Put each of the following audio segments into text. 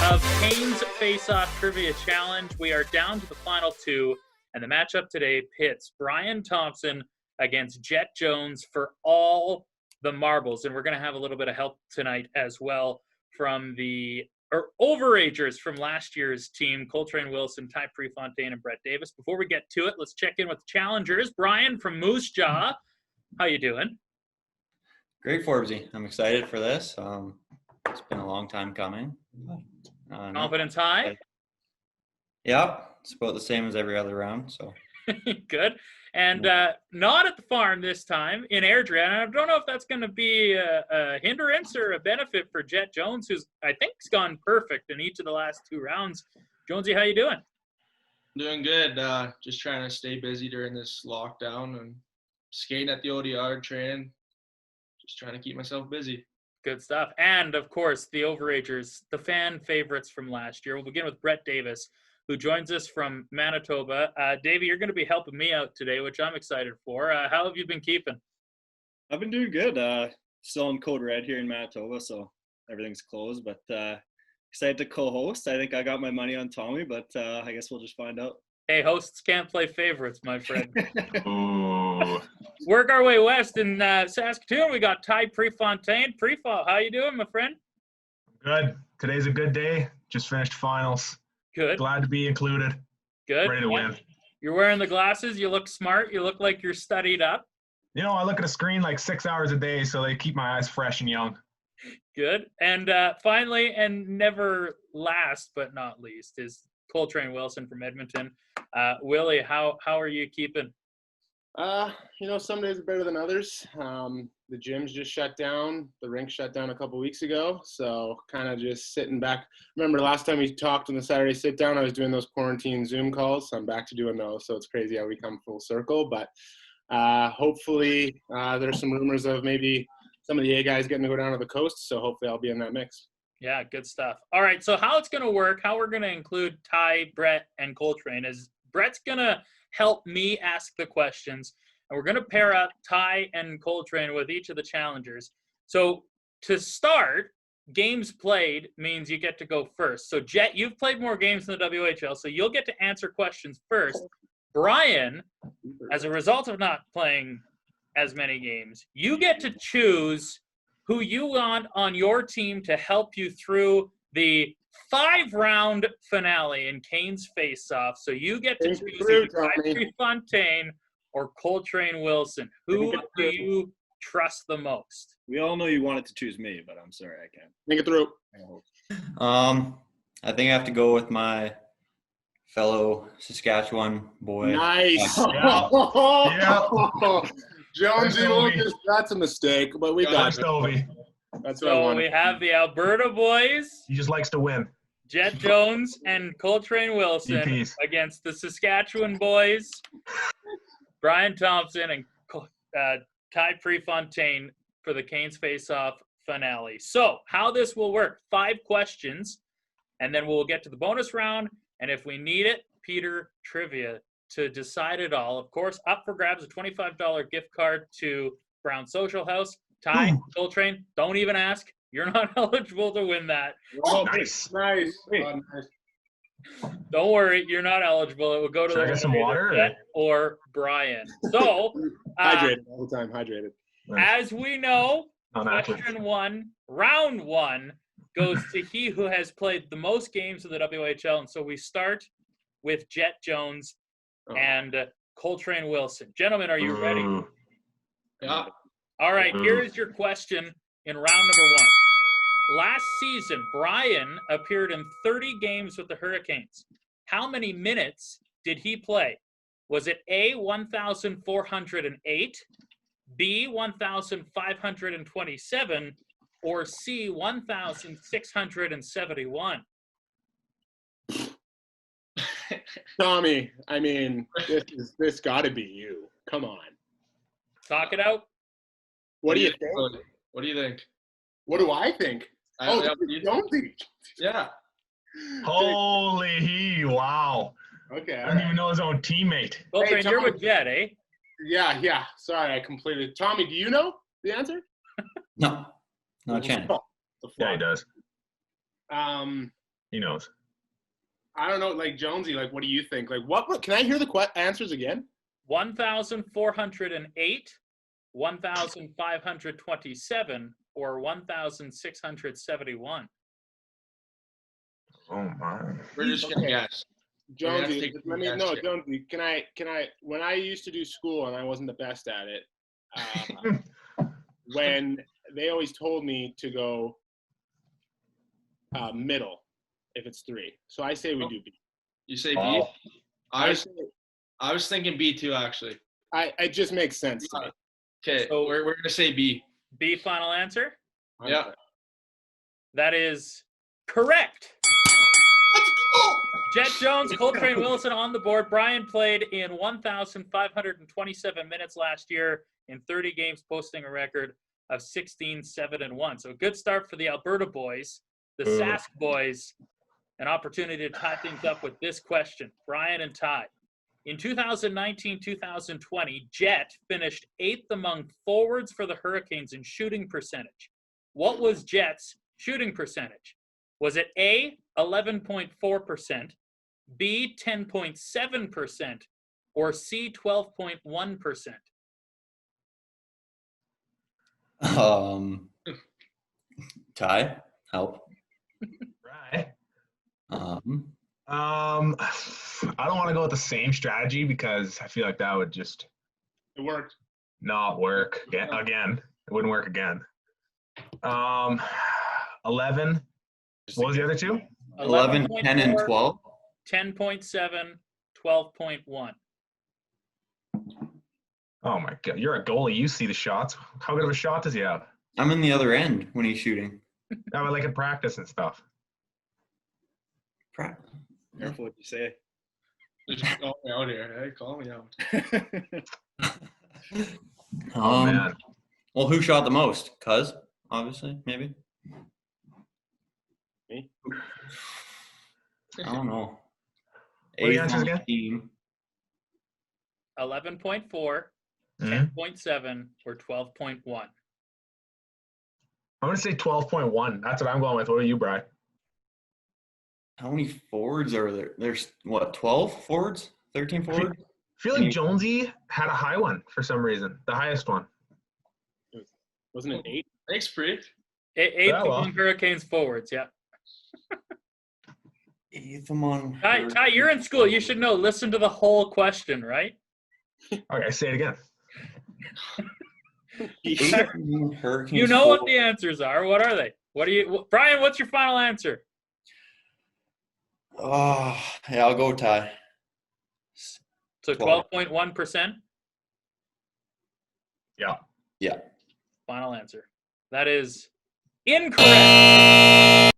of Canes Faceoff Trivia Challenge. We are down to the final two, and the matchup today pits Bryan Thomson against Jett Jones for all the marbles. And we're going to have a little bit of help tonight as well from the overagers from last year's team, Coltrane Wilson, Ty Prefontaine, and Brett Davis. Before we get to it, let's check in with the challengers. Bryan from Moose Jaw, how you doing? Great, Forbesy. I'm excited for this. It's been a long time coming. Confidence high? Yep, it's about the same as every other round. So good. And not at the farm this time, in Airdrie. And I don't know if that's going to be a hindrance or a benefit for Jett Jones, who's, I think, has gone perfect in each of the last two rounds. Jonesy, how you doing? Doing good. Just trying to stay busy during this lockdown and skating at the ODR, training. Just trying to keep myself busy. Good stuff. And, of course, the overagers, the fan favorites from last year. We'll begin with Brett Davis, who joins us from Manitoba. Davey, you're going to be helping me out today, which I'm excited for. How have you been keeping? I've been doing good. Still in Code Red here in Manitoba, so everything's closed. But excited to co-host. I think I got my money on Tommy, but I guess we'll just find out. Hey, hosts can't play favorites, my friend. Work our way west in Saskatoon. We got Ty Prefontaine. Prefo, how you doing, my friend? Good. Today's a good day. Just finished finals. Good. Glad to be included. Good. Ready to win. You're wearing the glasses. You look smart. You look like you're studied up. You know, I look at a screen like 6 hours a day, so they keep my eyes fresh and young. Good. And finally, and never last but not least, is Coltrane Wilson from Edmonton. Willie, how are you keeping? Some days are better than others. The gym's just shut down. The rink shut down a couple weeks ago. So kind of just sitting back. Remember last time we talked on the Saturday sit down, I was doing those quarantine Zoom calls. So I'm back to doing those. So it's crazy how we come full circle. But hopefully there's some rumors of maybe some of the A guys getting to go down to the coast. So hopefully I'll be in that mix. Yeah, good stuff. All right, so how it's going to work, how we're going to include Ty, Brett, and Coltrane is Brett's going to help me ask the questions, and we're going to pair up Ty and Coltrane with each of the challengers. So to start, games played means you get to go first. So Jett, you've played more games in the WHL, so you'll get to answer questions first. Bryan, as a result of not playing as many games, you get to choose who you want on your team to help you through the 5-round finale in Canes Faceoff. So you get to choose either Ty Prefontaine or Coltrane Wilson. Who do you trust the most? We all know you wanted to choose me, but I'm sorry I can't. Think it through. I think I have to go with my fellow Saskatchewan boy. Nice. Yeah. Jonesy, that's a mistake, but we got it. That's what I So wanted. we have the Alberta boys, He just likes to win. Jett Jones and Coltrane Wilson DPs. against the Saskatchewan boys, Bryan Thomson and Ty Prefontaine for the Canes Faceoff finale. So how this will work, 5 questions, and then we'll get to the bonus round, and if we need it, Peter Trivia to decide it all. Of course, up for grabs a $25 gift card to Browns Socialhouse. Ty, Coltrane, don't even ask. You're not eligible to win that. Nice. Nice. Don't worry, you're not eligible. It will go to Should I get some water, Jett or Bryan. So, Hydrated all the time. Hydrated. as we know, Naturally. question 1, round 1, goes to he who has played the most games of the WHL. And so we start with Jett Jones and Coltrane Wilson. Gentlemen, are you ready? Yeah. All right, here is your question in round number 1. Last season, Bryan appeared in 30 games with the Hurricanes. How many minutes did he play? Was it A, 1,408, B, 1,527, or C, 1,671? Tommy, I mean, this got to be you. Come on. Talk it out. What do you think? What do you think? What do I think? You don't think? Yeah. Holy wow. Okay. I don't even know his own teammate. Coltrane, Hey, you're Tom. with Jett, eh? Yeah. Sorry, I completely. Tommy, do you know the answer? No, not a chance. Oh, the Yeah, he fuck. does. He knows. I don't know, like Jonesy, like what do you think? Like what can I hear the answers again? 1,408, 1,527, or 1,671? Oh my. We're just gonna guess. We're gonna have to Jonesy, take let some me guess know, here. Jonesy, can I when I used to do school and I wasn't the best at it, when they always told me to go middle if it's 3. So I say we do B. You say B? Oh. I was thinking B too, actually. It just makes sense to me. Okay, So- we're gonna say B. B, final answer? Yeah. That is correct. Let's go. Jett Jones, Coltrane Wilson on the board. Bryan played in 1,527 minutes last year in 30 games, posting a record of 16-7-1. So a good start for the Alberta boys. The Sask boys, an opportunity to tie things up with this question. Bryan and Ty. In 2019-2020, Jett finished 8th among forwards for the Hurricanes in shooting percentage. What was Jett's shooting percentage? Was it A, 11.4%, B, 10.7%, or C, 12.1%? Ty, help. Right. Um, I don't want to go with the same strategy because I feel like that would just It worked. not work again. It wouldn't work again. 11. What was the other two? 11, 10, and 12. 10.7, 12.1. Oh my God. You're a goalie. You see the shots. How good of a shot does he have? I'm in the other end when he's shooting. I would like in practice and stuff. Careful what you say. Just call me out here. Hey, call me out. Oh man. Well, who shot the most? Cuz, obviously, maybe. Me? I don't know. What are the Eighth answers on the again? team. 11.4, Mhm. 10.7, or 12.1. I'm going to say 12.1. That's what I'm going with. What are you, Brian? How many forwards are there? There's what, 12 forwards? 13 forwards? I feel like Jonesy had a high one for some reason. The highest one. Wasn't it 8? Thanks, Pre. 8th Yeah, well. among Hurricanes forwards, yeah. Eighth among. Ty, you're in school. You should know. Listen to the whole question, right? Okay, say it again. Eighth among Hurricanes. You know what forwards. the answers are. What are they? Bryan, what's your final answer? Oh, yeah, I'll go Ty. So 12.1%? Yeah. Yeah. Final answer. That is incorrect.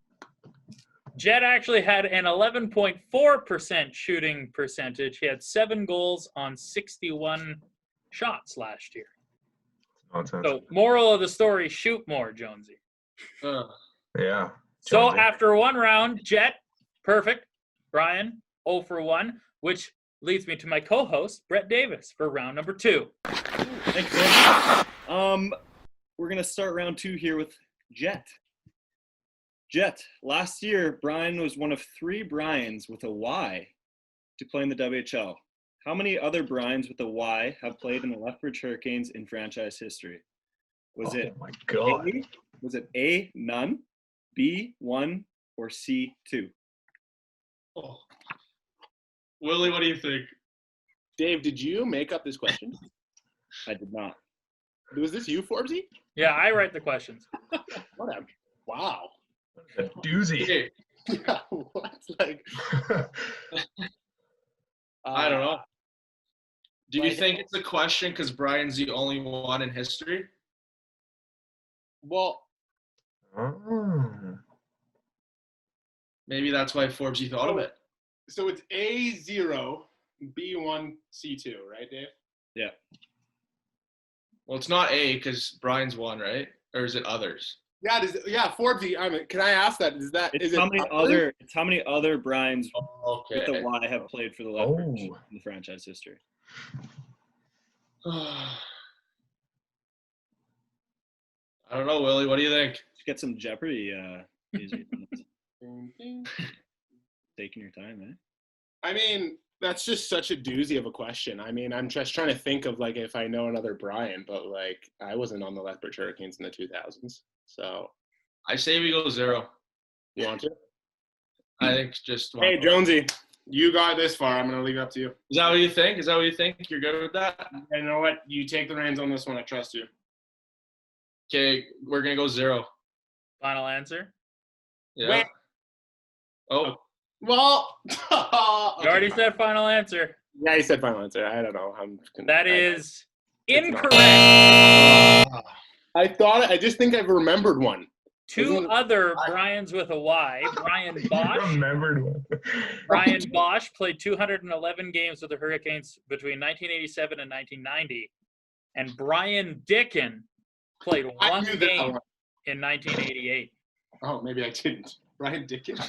Jett actually had an 11.4% shooting percentage. He had 7 goals on 61 shots last year. Nonsense. So, moral of the story, shoot more, Jonesy. Yeah. So, Jonesy. after one round, Jett, perfect. Bryan, 0 for 1, which leads me to my co-host, Brett Davis, for round number 2. Thanks, man. We're going to start round 2 here with Jett. Jett, last year, Bryan was one of 3 Bryans with a Y to play in the WHL. How many other Bryans with a Y have played in the Lethbridge Hurricanes in franchise history? Was Oh it my God. A, none, B, 1, or C, 2? Oh. Willie, what do you think? Dave, did you make up this question? I did not. Was this you, Forbesy? Yeah, I write the questions. What a wow. A doozy. Hey, Yeah, what's like I don't know. Do you like- think it's a question because Bryan's the only one in history? Well, Oh. Maybe that's why Forbesy thought of it. so it's A0, B1, C2, right, Dave? Yeah. Well, it's not A because Bryan's one, right? Or is it others? Yeah, Forbesy. Can I ask that? It's how many other Bryans Okay. with a Y have played for the Lethbridge in the franchise history? I don't know, Willie. What do you think? Let's get some Jeopardy music. Ding, ding. Taking your time, eh? I mean, that's just such a doozy of a question. I mean, I'm just trying to think of like if I know another Bryan, but like I wasn't on the Lethbridge Hurricanes in the 2000s. So I say we go 0. you want to? I think just one. Hey, Jonesy, you got this far. I'm gonna leave it up to you. Is that what you think? Is that what you think? You're good with that? You know what? You take the reins on this one. I trust you. Okay, we're gonna go 0. Final answer. Yeah. Wait. Oh, Well, You already said final answer. Yeah, you said final answer. I don't know. That is It's not. incorrect. I just think I've remembered one. Two other Bryans with a Y. Brian Bosch. Remembered one. Brian Bosch played 211 games with the Hurricanes between 1987 and 1990. And Brian Dickin played I one knew that game one. in 1988. Oh, maybe I didn't. Brian Dickens.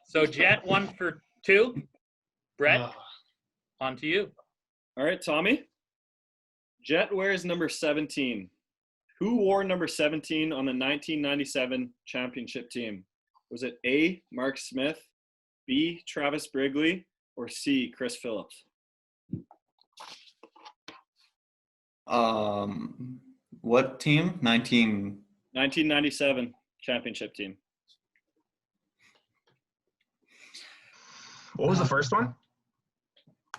So Jett 1 for 2. Brett, on to you. All right, Tommy. Jett wears number 17. Who wore number 17 on the 1997 championship team? Was it A, Mark Smith, B, Travis Brigley, or C, Chris Phillips? What team? 1997 championship team. What was the first one?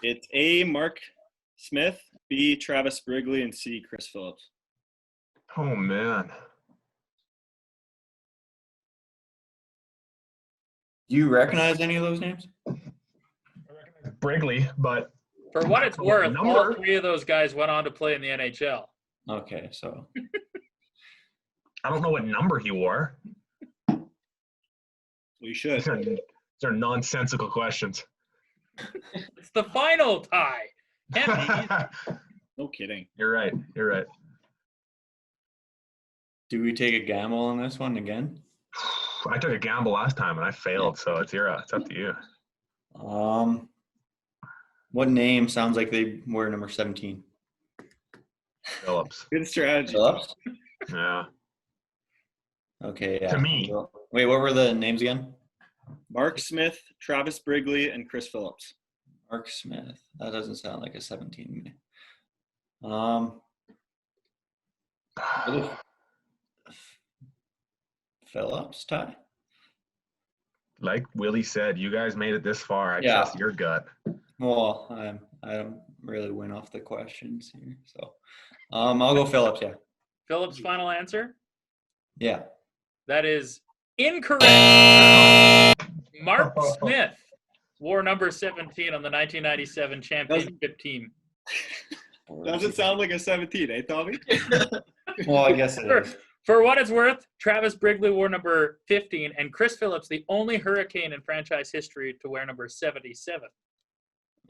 It's A, Mark Smith, B, Travis Brigley, and C, Chris Phillips. Oh, man. Do you recognize any of those names? Brigley, but For what it's Oh, worth, all number. 3 of those guys went on to play in the NHL. Okay, so I don't know what number he wore. We should. These are nonsensical questions. It's the final tie. Can't be easy. No kidding. You're right. You're right. do we take a gamble on this one again? I took a gamble last time and I failed, so it's up to you. What name sounds like they wear number 17? Phillips. Good strategy. Phillips? Yeah. Okay, yeah. To me. Wait, what were the names again? Mark Smith, Travis Brigley, and Chris Phillips. Mark Smith. That doesn't sound like a 17 to me. Phillips, Ty? Like Willie said, you guys made it this far. I Yeah. trust your gut. Well, I don't really win off the questions here, so I'll go Phillips. Yeah, Phillips' final answer? yeah. That is incorrect. Mark Smith wore number 17 on the 1997 championship team. Doesn't sound like a 17, eh, Tommy? Well, I guess it is. For what it's worth, Travis Brigley wore number 15, and Chris Phillips, the only Hurricane in franchise history to wear number 77.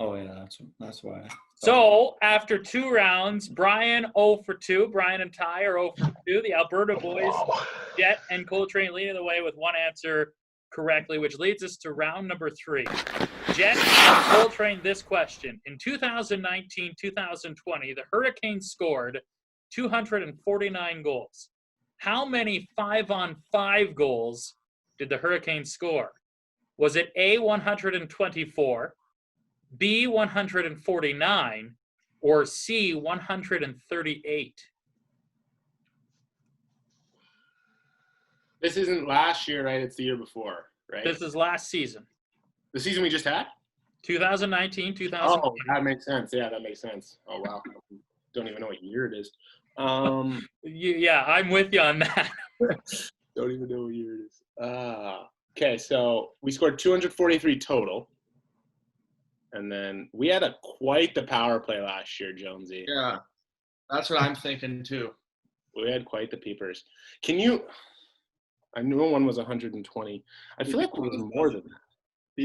Oh yeah, that's why. So after 2 rounds, Bryan 0 for 2. Bryan and Ty are 0 for 2. The Alberta boys, Wow. Jett and Coltrane, leading the way with one answer correctly, which leads us to round number 3. Jett and Coltrane, this question. In 2019-2020, the Hurricanes scored 249 goals. How many 5-on-5 goals did the Hurricanes score? Was it A, 124, B, 149, or C, 138? This isn't last year, right? It's the year before, right? This is last season, The season we just had? 2019, 2020. Oh, that makes sense. Yeah, that makes sense. Oh, wow. Don't even know what year it is. Yeah, I'm with you on that. Don't even know what year it is. Okay, so we scored 243 total. And then we had quite the power play last year, Jonesy. yeah. That's what I'm thinking too. We had quite the peepers. I knew one was 120. I feel like it was more than that.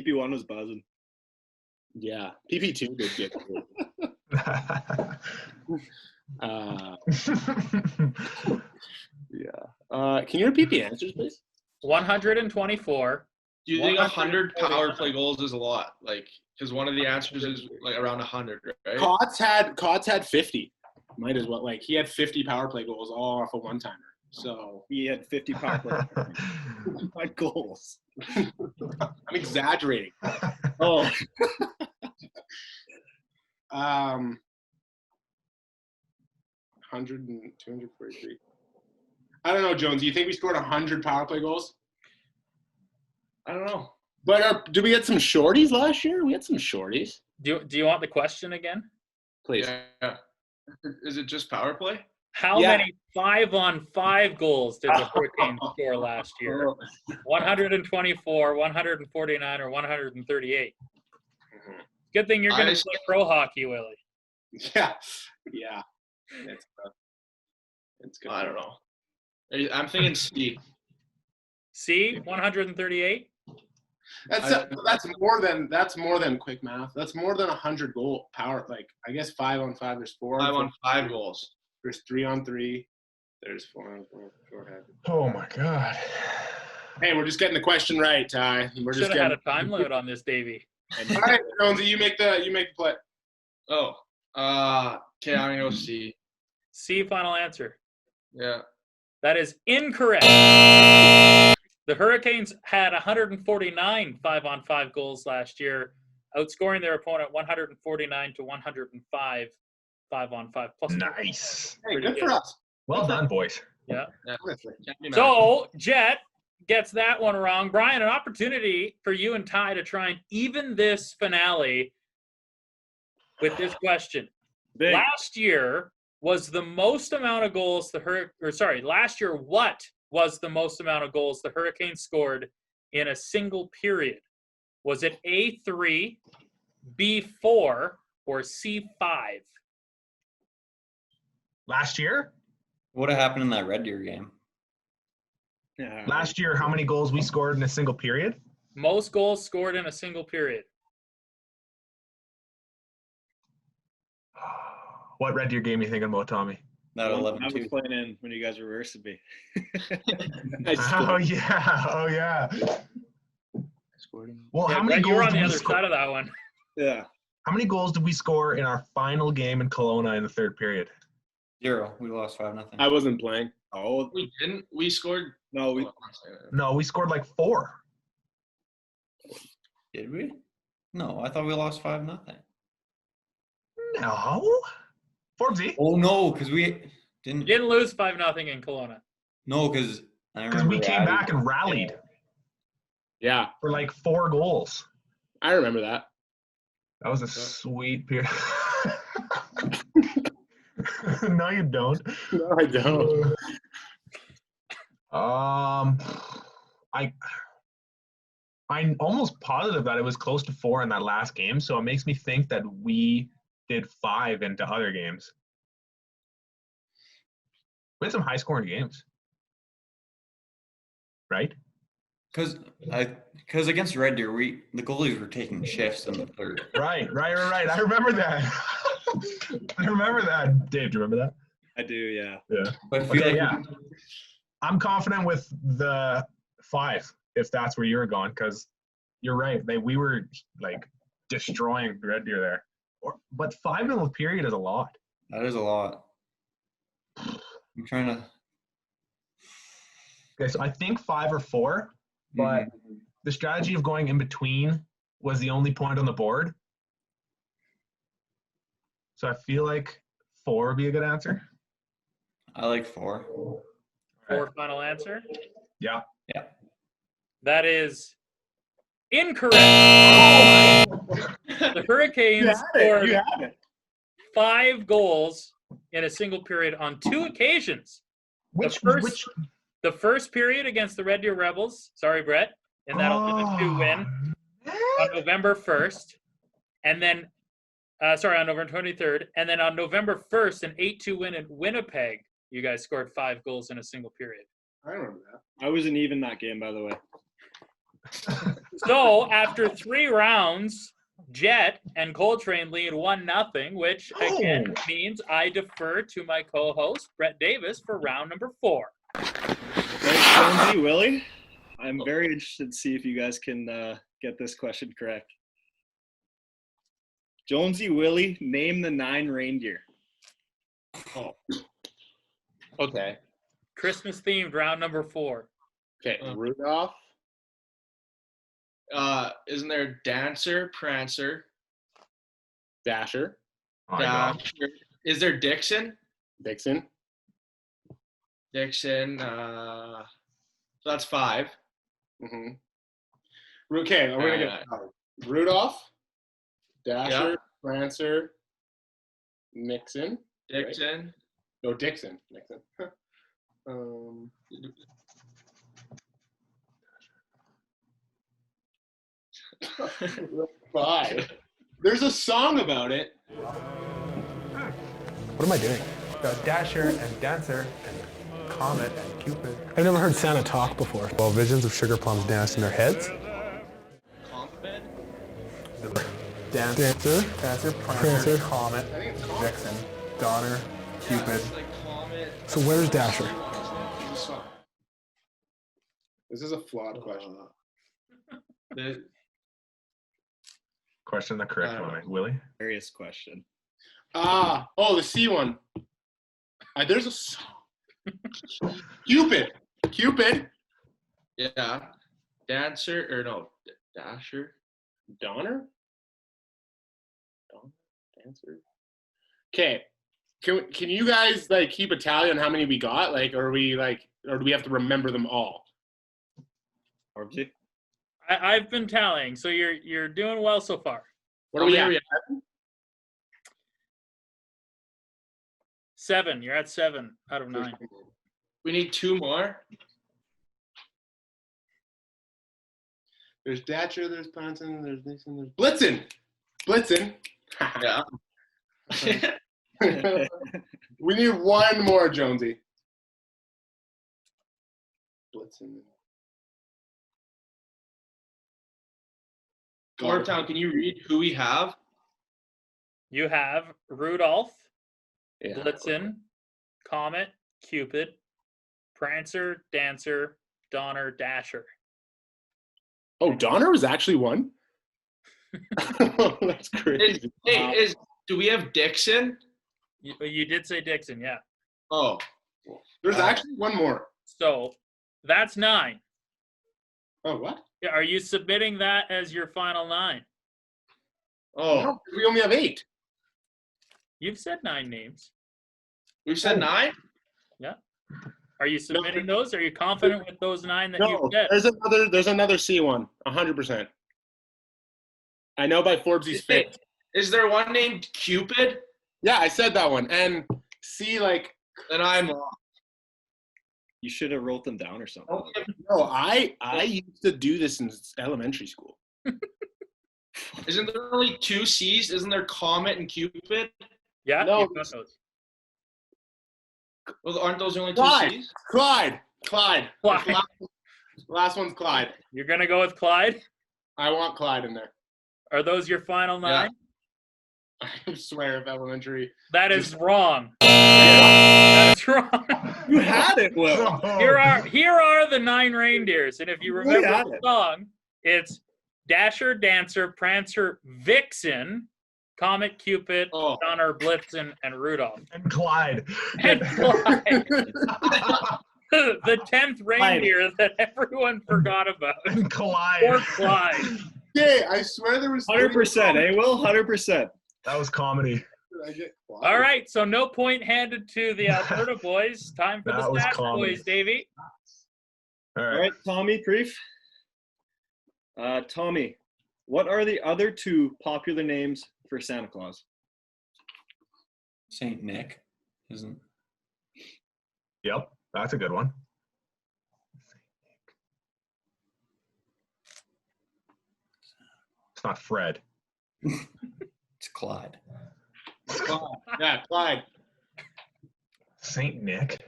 PP1 was buzzing. Yeah, PP2 did get good. Can you repeat the answers, please? 124. Do you think 100 power play goals is a lot? Like, because one of the answers is like around 100, right? Kotz had 50. Might as well. Like, he had 50 power play goals all off a one-timer. So He had 50 power play goals. I'm exaggerating. Oh, 100 and 243. I don't know, Jones. Do you think we scored 100 power play goals? I don't know. But did we get some shorties last year? We had some shorties. Do you want the question again? Please. Yeah. Is it just power play? How Yeah. many 5-on-5 goals did the Hurricanes score last year? 124, 149, or 138? Good thing you're going to play pro hockey, Willie. Yeah. Yeah. It's good. I don't know. I'm thinking C. C, 138? That's more than quick math. That's more than 100 goal power. Like, I guess 5-on-5. There's 5-on-5 goals. There's 3-on-3. There's 4-on-4. Shorthanded. Oh my God. Hey, we're just getting the question right, Ty. We're just Should have had getting. a time limit on this, Davey. All right, Jonesy, you make the play. Oh. Okay, I'm gonna go C. C, final answer. Yeah. That is incorrect. The Hurricanes had 149 5-on-5 goals last year, outscoring their opponent 149 to 105 5-on-5. Plus Nice. Hey, good for us. Well done, boys. Yeah. Honestly. Can't be mad. So, Jett gets that one wrong. Bryan, an opportunity for you and Ty to try and even this finale with this question. big. Last year was the most amount of goals last year, what was the most amount of goals the Hurricanes scored in a single period? Was it A3, B4, or C5? Last year? What happened in that Red Deer game? Yeah. Last year, how many goals we scored in a single period? Most goals scored in a single period. What Red Deer game are you thinking about, Tommy? That I was 11-2. playing in when you guys were versing me. Oh yeah, oh yeah. Well, Yeah, how many Brett, you were goals on did the we other score? side of that one. Yeah. How many goals did we score in our final game in Kelowna in the third period? 0. We lost 5-0. I wasn't playing. Oh, We didn't. We scored. no, we No, we scored like 4. Did we? No, I thought we lost 5-0. No. Forbesy. Oh no, because we You didn't. didn't lose 5-0 in Kelowna. No, because Because we came back and rallied Yeah, for like 4 goals. I remember that. That was a sweet period. No, you don't. No, I don't. I'm almost positive that it was close to 4 in that last game, so it makes me think that we did 5 into other games. We had some high-scoring games, right? Because against Red Deer, the goalies were taking shifts in the third. Right. I remember that. I remember that. Dave, do you remember that? I do, yeah. Yeah. But I feel Okay, like yeah. I'm confident with the 5, if that's where you're going, because you're right. We were like destroying Red Deer there. But 5 in a period is a lot. that is a lot. I'm trying to. Okay, so I think 5 or 4, but the strategy of going in between was the only point on the board. So I feel like 4 would be a good answer. I like 4. 4 final answer. Yeah. That is incorrect. The Hurricanes scored 5 goals in a single period on 2 occasions. The first period against the Red Deer Rebels, sorry, Brett, in that 11-2 win on November 1st, and then, on November 23rd, and then on November 1st, an 8-2 win in Winnipeg, you guys scored 5 goals in a single period. I remember that. I wasn't even that game, by the way. So, after 3 rounds, Jett and Coltrane lead 1-0, which again means I defer to my co-host, Brett Davis, for round number 4. Thanks, Jonesy, Willie. I'm very interested to see if you guys can get this question correct. Jonesy, Willie, name the 9 reindeer. Okay. Christmas themed round number 4. Okay, Rudolph. Isn't there Dancer, Prancer, Dasher. Oh my God. Dasher? Is there Dixon? Dixon. Dixon. So that's 5. Mm-hmm. Okay, we're gonna get Rudolph, Dasher, Yeah. Prancer, Nixon. Dixon. Right? No, Dixon. Nixon. Five. There's a song about it. What am I doing? Got Dasher and Dancer and Comet and Cupid. I've never heard Santa talk before. Well, visions of sugar plums dance in their heads. Comet. Dancer, Prancer, Comet, Vixen, Donner, Cupid. It's like Comet. So where's Dasher? This is a flawed question. Question the correct one, Willie. Serious question. The C one. There's a song. Cupid. Yeah. Dancer or no? Dasher. Donner. Dancer. Okay. Can you guys like keep a tally on how many we got? Like, or do we have to remember them all? Orbsy? I've been tallying, so you're doing well so far. What are we How at? many 7. You're at 7 out of 9. We need 2 more. There's Datcher, there's Ponson, there's Nixon, there's Blitzen. Yeah. We need one more, Jonesy. Blitzen. Town, can you read who we have? You have Rudolph, Yeah. Blitzen, Comet, Cupid, Prancer, Dancer, Donner, Dasher. Oh, Donner was actually one? That's crazy. Do we have Dixon? You did say Dixon, yeah. Oh. There's actually one more. So that's 9. Oh, what? Yeah, are you submitting that as your final 9? Oh. No, we only have 8. You've said 9 names. We've said 9? Yeah. Are you submitting those? Are you confident with those 9 that you said? There's another C one, 100%. I know by Forbes' face. Is there one named Cupid? Yeah, I said that one. And C, like, Then I'm lost. You should have wrote them down or something. no, I used to do this in elementary school. Isn't there only 2 C's? Isn't there Comet and Cupid? Yeah, No. you've got those. Well, aren't those the only 2 Clyde. C's? Clyde. Clyde. Last one's Clyde. You're going to go with Clyde? I want Clyde in there. Are those your final 9? I swear if elementary. That is wrong. That is wrong. You had it, Will. Here are the 9 reindeers, and if you remember had the it. song, it's Dasher, Dancer, Prancer, Vixen, Comet, Cupid, Oh. Donner, Blitzen, and Rudolph. And Clyde. And Clyde, the 10th reindeer that everyone forgot about. And Poor Clyde. Clyde. Okay, I swear there was 100%, eh, Will? 100%. That was comedy. Did I get Clyde? All right, so no point handed to the Alberta boys. Time for That the was stats comedy. boys, Davey. All All right. right, Tommy, brief. Tommy, what are the other 2 popular names for Santa Claus? Saint Nick, isn't? Yep, that's a good one. It's not Fred. It's Clyde. Clyde. Yeah, Clyde. Saint Nick.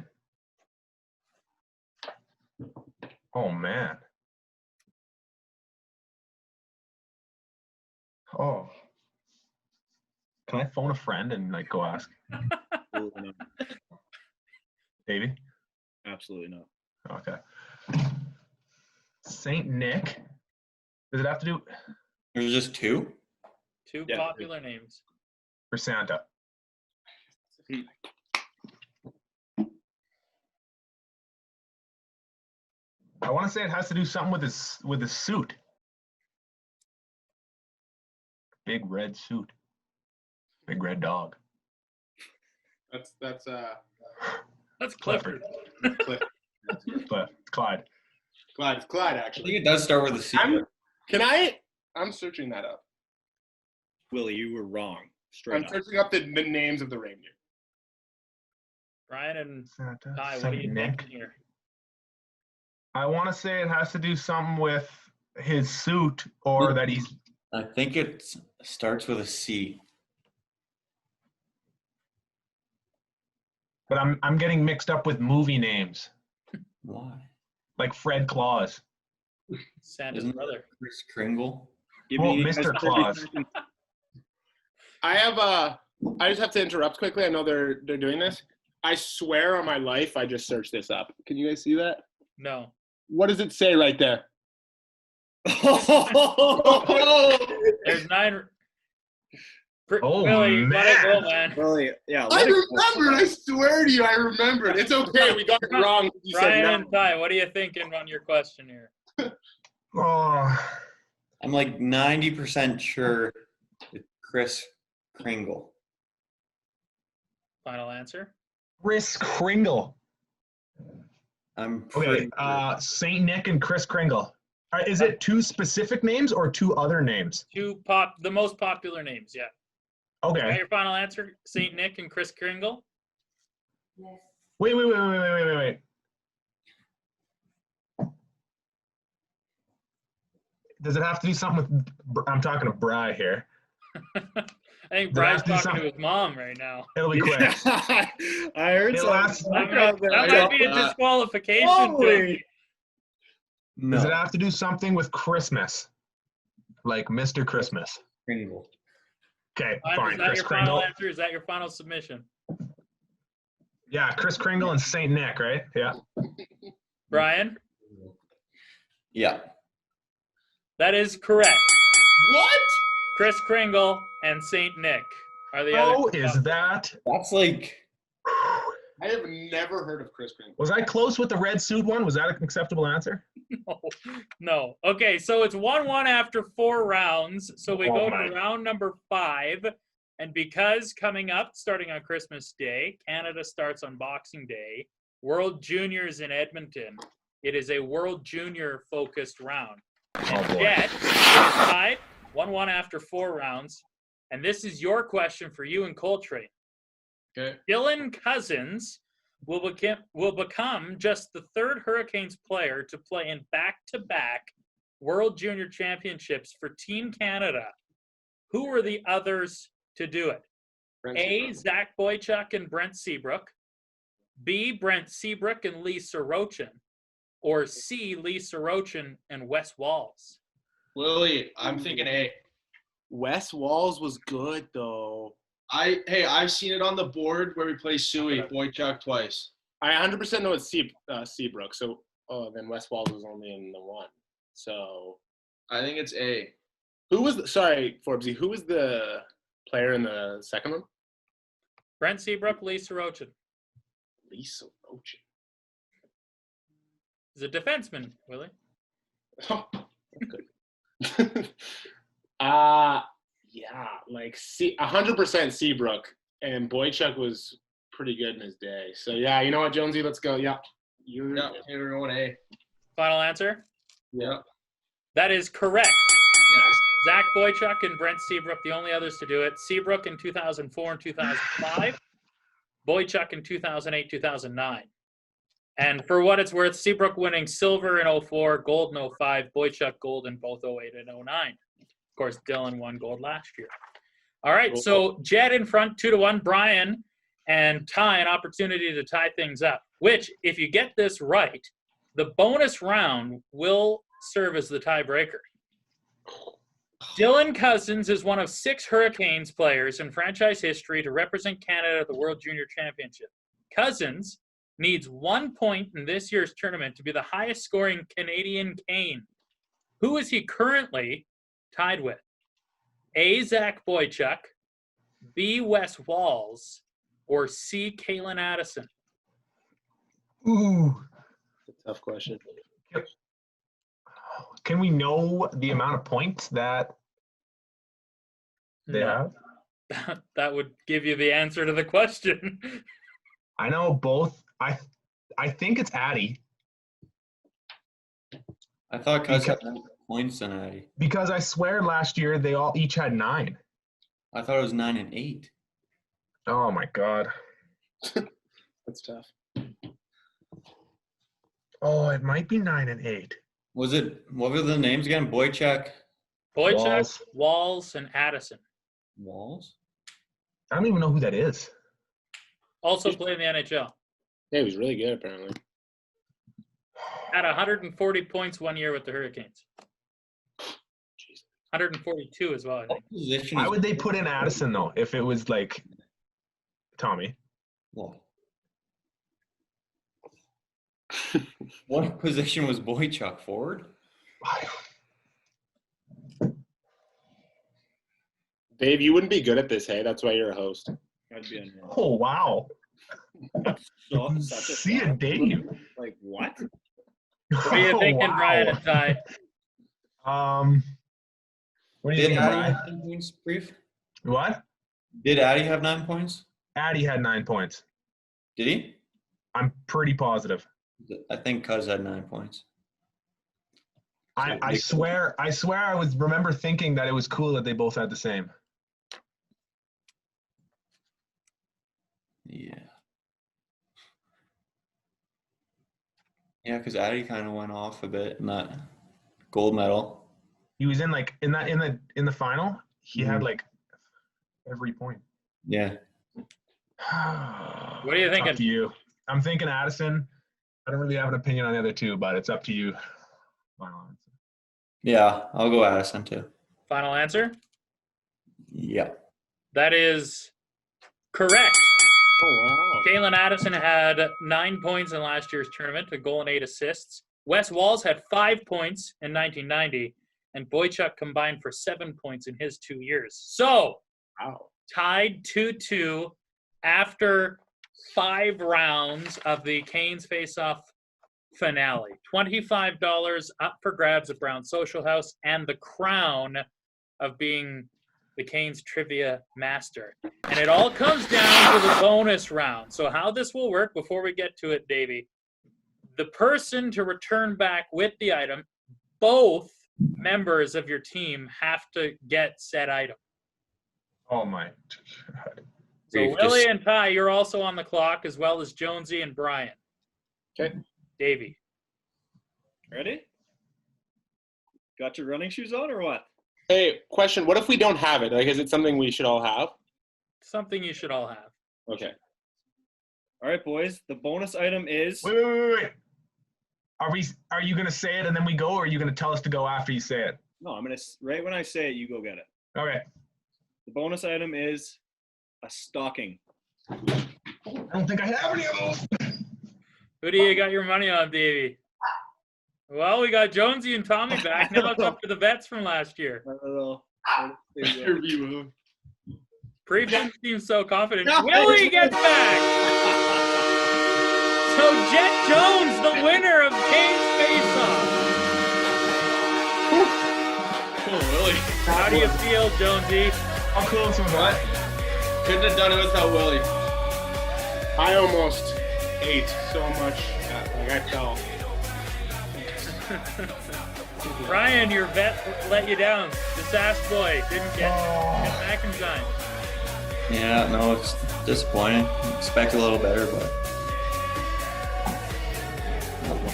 Oh man. Oh. Can I phone a friend and like go ask? Absolutely not. Davey? Absolutely not. Okay. Saint Nick. Does it have to do There's just 2? 2 Yeah. popular names. for Santa? I want to say it has to do something with his suit. Big red suit. Big red dog. That's Clifford. Cliff. But Clyde. Clyde I actually. think it does start with a C. I'm searching that up. Willie, you were wrong. Straight I'm up. searching up the names of the reindeer. Brian and Santa, Ty, what are Saint you Nick. thinking here? I want to say it has to do something with his suit or that he's. I think it starts with a C. But I'm getting mixed up with movie names Why? like Fred Claus. Santa's Isn't brother. it Chris Kringle? Give Well, me Mr. Claus. I just have to interrupt quickly. I know they're doing this. I swear on my life, I just searched this up. Can you guys see that? No. What does it say right there? There's 9. Oh, Billy, you gotta go, man. man. Willie, yeah. I let it go. remembered. I swear to you, I remembered. It's okay. We got it wrong. You said Brian no. and Ty, what are you thinking on your question here? Oh, I'm like 90% sure it's Chris Kringle. Final answer? Chris Kringle. I'm Okay, pretty sure. Saint Nick and Chris Kringle. Is it two specific names or two other names? The most popular names, yeah. Is that Okay. your final answer? Saint Nick and Chris Kringle? Wait. Does it have to do something with? I'm talking to Bri here. I think Does it Brian's have to do talking something- to his mom right now. It'll be quick. I heard It'll have- That might be a disqualification. Holy. No, Does it have to do something with Christmas? Like Mr. Christmas. Kringle. Okay, Is fine. that Chris your final Kringle. answer? Is that your final submission? Yeah, Chris Kringle and Saint Nick, right? Yeah. Brian? Yeah. That is correct. What? Chris Kringle and Saint Nick are the Oh, other. is that? That's like, I have never heard of Chris Kringle. Was I close with the red suit one? Was that an acceptable answer? No. Okay, so it's 1-1 after 4 rounds. So we Oh go my. to round number 5. And because coming up, starting on Christmas Day, Canada starts on Boxing Day, World Juniors in Edmonton. It is a World Junior focused round. Oh boy. Jett is tied 1-1 after 4 rounds. And this is your question for you and Coltrane. Okay. Dylan Cousins will become just the 3rd Hurricanes player to play in back-to-back World Junior Championships for Team Canada. Who were the others to do it? A, Zach Boychuk and Brent Seabrook. B, Brent Seabrook and Lee Sorokin. Or C, Lee Sorokin and Wes Walls. Willie, I'm thinking A. Wes Walls was good though. I've seen it on the board where we play Suey, Boychuk twice. I 100% know it's Seabrook. So, then Wes Walls was only in the one. So, I think it's A. who was? Forbesy. Who was the player in the second one? Brent Seabrook, Lee Sorokin. Lee Sorokin. He's a defenseman, Willie. Oh, good. Yeah, like 100% Seabrook, and Boychuk was pretty good in his day. So yeah, you know what, Jonesy, let's go. Yeah, Yeah, we're going A. Final answer? Yeah. That is correct. Yes. Zach Boychuk and Brent Seabrook, the only others to do it. Seabrook in 2004 and 2005. Boychuk in 2008, 2009. And for what it's worth, Seabrook winning silver in 04, gold in 05, Boychuk gold in both 08 and 09. Of course, Dylan won gold last year. All right, so Jett in front 2-1, Brian and Ty an opportunity to tie things up, which if you get this right, the bonus round will serve as the tiebreaker. Dylan Cousins is one of 6 Hurricanes players in franchise history to represent Canada at the World Junior Championship. Cousins needs 1 point in this year's tournament to be the highest scoring Canadian Cane. Who is he currently tied with? A, Zach Boychuk, B, Wes Walls, or C, Kalen Addison? Ooh. Tough question. Can we know the amount of points that they No. have? That would give you the answer to the question. I know both. I think it's Addy I thought Cuz had more points than Addy. because I swear last year they all each had 9. I thought it was 9 and 8. Oh my god. That's tough. Oh, it might be 9 and 8. What were the names again? Boychuk, Boychuk, Walls, and Addison. Walls? I don't even know who that is. Also played in the NHL. Yeah, he was really good apparently. Had 140 points one year with the Hurricanes. 142 as well, I What think. position Why is would they put in Addison though if it was like Tommy? Well, what position was Boychuk? Forward? Dave, you wouldn't be good at this, hey? That's why you're a host. That'd be unreal. Oh wow. So, such a See a shock. Dave. Like what? What are you thinking, Brian and Ty? What do you Did think, Addy Brian? have 9 points, Brief? What? Did Addy have 9 points? Addy had 9 points. Did he? I'm pretty positive. I think Cuz had 9 points. I swear I was remember thinking that it was cool that they both had the same. Yeah. Yeah, because Addy kind of went off a bit in that gold medal. He was in like in the final, he had Mhm. like every point. Yeah. What are you thinking? Up to you. I'm thinking Addison. I don't really have an opinion on the other two, but it's up to you. Final answer. Yeah, I'll go Addison too. Final answer? Yeah. That is correct. Oh wow. Kalen Addison had 9 points in last year's tournament, a goal and 8 assists. Wes Walls had 5 points in 1990, and Boychuk combined for 7 points in his 2 years. So, Wow. tied 2-2 after 5 rounds of the Canes Faceoff finale. $25 up for grabs at Browns Socialhouse and the crown of being the Canes Trivia Master. And it all comes down to the bonus round. So how this will work, before we get to it, Davey, the person to return back with the item, both members of your team have to get said item. Oh my god. So Brief, Willie just- and Ty, you're also on the clock, as well as Jonesy and Brian. Okay. Davey. Ready? Got your running shoes on or what? Hey, question. What if we don't have it? Like, is it something we should all have? Something you should all have. Okay. All right, boys. The bonus item is Wait. Are you gonna say it and then we go, or are you gonna tell us to go after you say it? no. I'm gonna right when I say it, you go get it. Okay. The bonus item is a stocking. I don't think I have any of those. Who do you got your money on, Davey? Well, we got Jonesy and Tommy back. Now it's up to the vets from last year. I don't know. Prefix seems so confident. Willie gets back! So Jett Jones, the winner of Canes Faceoff. Oh, Willie. How do you feel, Jonesy? How close was What? that? Couldn't have done it without Willie. I almost ate so much. Like I fell. Brian, your vet let you down. The sass boy didn't get back in time. Yeah, no, it's disappointing. Expect a little better, but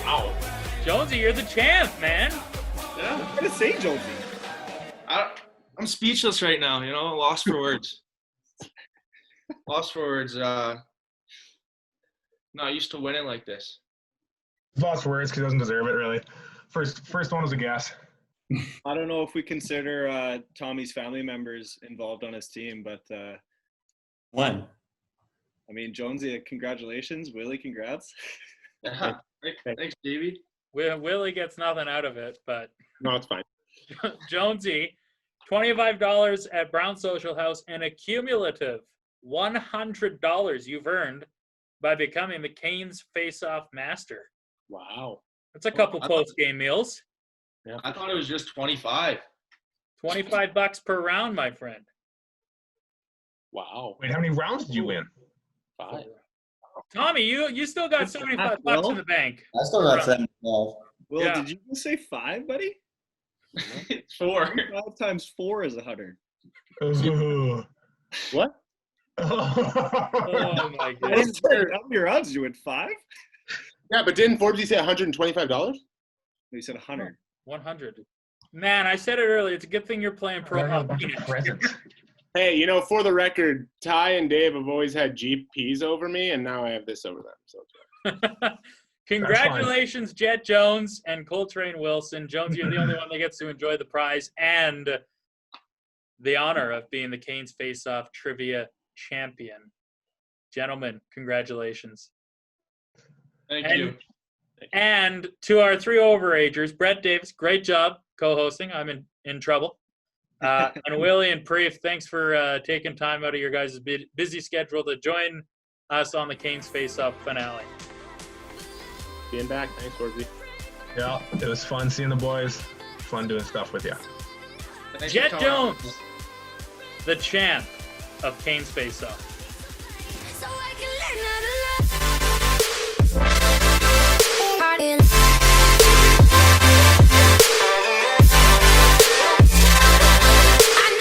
Wow. Jonesy, you're the champ, man. Yeah. I'm gonna say Jonesy. I'm speechless right now, you know, lost for words. Lost for words. Not used to winning like this. Lost for words because he doesn't deserve it, really. First one was a guess. I don't know if we consider Tommy's family members involved on his team, but when? I mean, Jonesy, congratulations. Willie, congrats. Yeah. Thanks, Davey. Willie gets nothing out of it, but No, it's fine. Jonesy, $25 at Browns Socialhouse and a cumulative $100 you've earned by becoming the Canes Faceoff Master. Wow. That's a couple I thought- post-game meals. I thought it was just 25. $25 per round, my friend. Wow. Wait, how many rounds did you win? 5. Tommy, you still got $75 in the bank. I still got 7. Will, Yeah. did you just say 5, buddy? It's 4. 5 times 4 is 100. Ooh. What? Oh my I goodness. didn't say your odds. You win 5? Yeah, but didn't Forbes say $125? You said 100. 100. Man, I said it earlier. It's a good thing you're playing pro I got a hockey. bunch of presents. Hey, for the record, Ty and Dave have always had GPs over me, and now I have this over them. So Congratulations, Jett Jones and Coltrane Wilson. Jones, you're the only one that gets to enjoy the prize and the honor of being the Canes Faceoff Trivia Champion. Gentlemen, congratulations. Thank And- you. And to our 3 overagers, Brett Davis, great job co-hosting. I'm in trouble. And Willie and Preef, thanks for taking time out of your guys' busy schedule to join us on the Canes Face-Off finale. being back. Thanks, Forbesy. Yeah, it was fun seeing the boys. Fun doing stuff with you. Thanks for Jett coming on. Jones, the champ of Canes Face-Off.